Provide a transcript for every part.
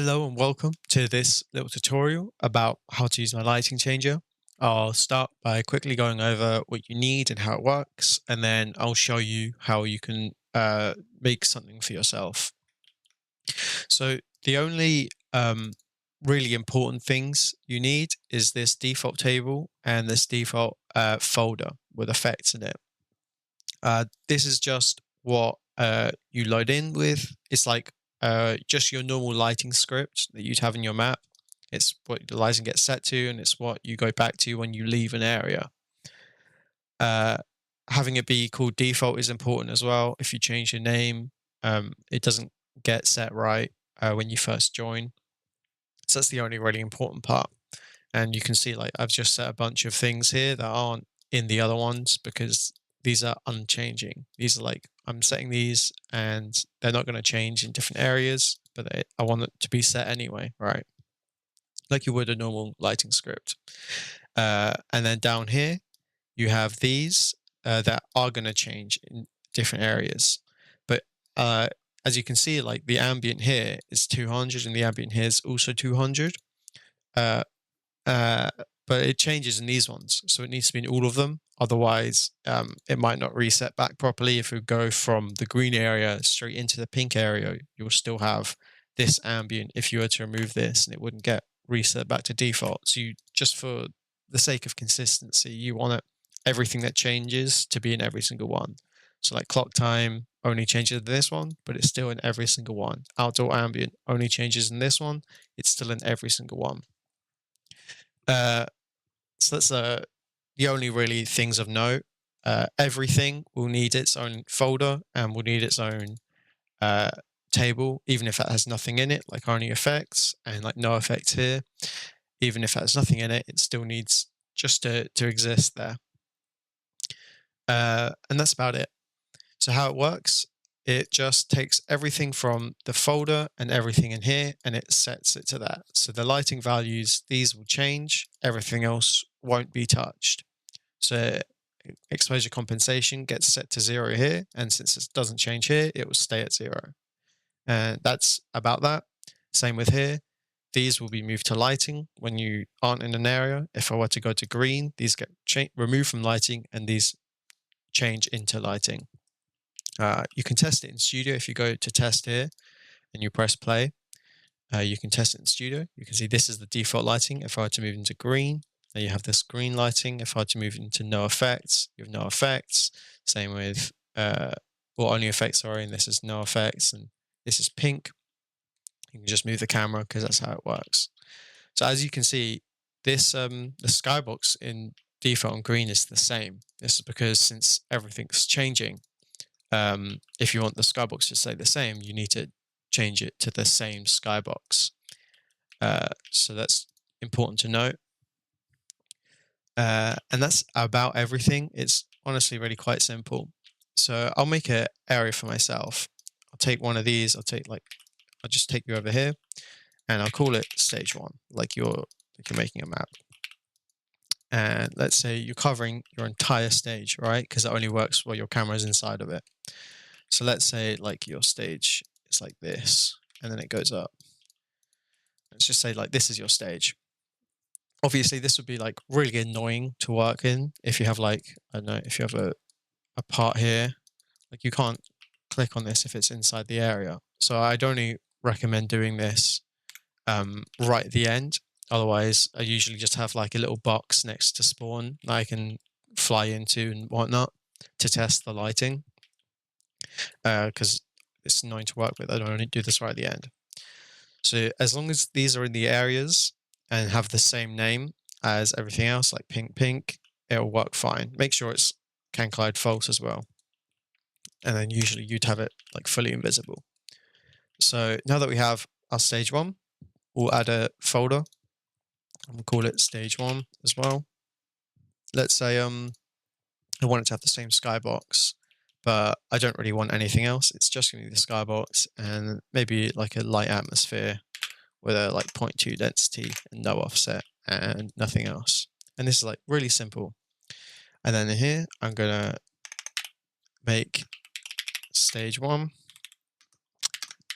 Hello and welcome to this little tutorial about how to use my lighting changer. I'll start by quickly going over what you need and how it works, and then I'll show you how you can make something for yourself. So the only really important things you need is this default table and this default folder with effects in it. This is just what you load in with. It's like just your normal lighting script that you'd have in your map. It's what the lighting gets set to, and it's what you go back to when you leave an area. Uh, Having it be called default is important as well. If you change your name, it doesn't get set right when you first join. So that's the only really important part. And you can see like I've just set a bunch of things here that aren't in the other ones because these are unchanging. These are like I'm setting these and they're not going to change in different areas, but I want it to be set anyway, right? Like you would a normal lighting script. And then down here, you have these that are going to change in different areas. But as you can see, like the ambient here is 200 and the ambient here is also 200. Uh, uh, but it changes in these ones, so it needs to be in all of them. Otherwise, it might not reset back properly. If we go from the green area straight into the pink area, you'll still have this ambient if you were to remove this, and it wouldn't get reset back to default. So you just for the sake of consistency, you want everything that changes to be in every single one. So like clock time only changes in this one, but it's still in every single one. Outdoor ambient only changes in this one, it's still in every single one. Uh, so that's the only really things of note. Everything will need its own folder and will need its own uh, table, even if it has nothing in it, like only effects and like no effects here. Even if it has nothing in it, it still needs just to exist there. And that's about it. So how it works, it just takes everything from the folder and everything in here and it sets it to that. So the lighting values, these will change, everything else won't be touched. So exposure compensation gets set to 0 here, and since it doesn't change here, it will stay at 0. And that's about that. Same with here. These will be moved to lighting when you aren't in an area. If I were to go to green, these get removed from lighting and these change into lighting. You can test it in Studio if you go to test here and you press play. You can test it in Studio. You can see this is the default lighting. If I were to move into green, then you have this green lighting. If I were to move into no effects, you have no effects. Same with, well, only effects, sorry, and this is no effects, and this is pink. You can just move the camera because that's how it works. So as you can see, this the skybox in default and green is the same. This is because since everything's changing, if you want the skybox to stay the same, you need to change it to the same skybox. So that's important to note. And that's about everything. It's honestly really quite simple. So I'll make an area for myself. I'll take one of these. I'll just take you over here, and I'll call it stage one, like you're making a map. And let's say you're covering your entire stage, right? Because it only works while your camera is inside of it. So let's say like your stage is like this, and then it goes up. Let's just say like this is your stage. Obviously, this would be like really annoying to work in if you have like, I don't know, if you have a part here, like you can't click on this if it's inside the area. So I'd only recommend doing this right at the end. Otherwise, I usually just have like a little box next to spawn that I can fly into and whatnot to test the lighting. Because it's annoying to work with. I don't only do this right at the end. So as long as these are in the areas and have the same name as everything else, like pink pink, it'll work fine. Make sure it's CanClide false as well. And then usually you'd have it like fully invisible. So now that we have our stage one, we'll add a folder and we'll call it stage one as well. Let's say I want it to have the same skybox, but I don't really want anything else. It's just going to be the skybox and maybe like a light atmosphere with a like 0.2 density and no offset and nothing else. And this is like really simple. And then in here, I'm going to make stage one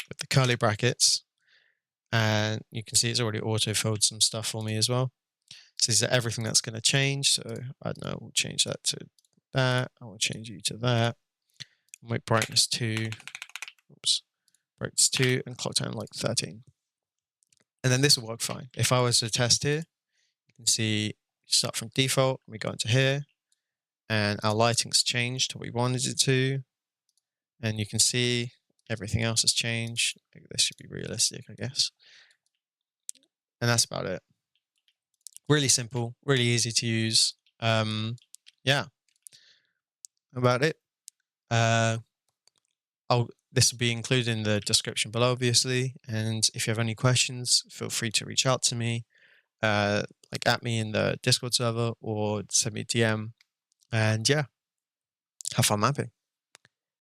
with the curly brackets. and you can see it's already auto-filled some stuff for me as well. So this is everything that's going to change. So I don't know, we'll change that to that. I will change you to that. Make brightness 2. Oops. Brightness 2 and clock time like 13. And then this will work fine. If I was to test here, you can see start from default, we go into here, and our lighting's changed to what we wanted it to. And you can see everything else has changed. This should be realistic, I guess. And that's about it. Really simple, really easy to use. Yeah, about it. This will be included in the description below, obviously. And if you have any questions, feel free to reach out to me, like at me in the Discord server, or send me a DM. And yeah, have fun mapping.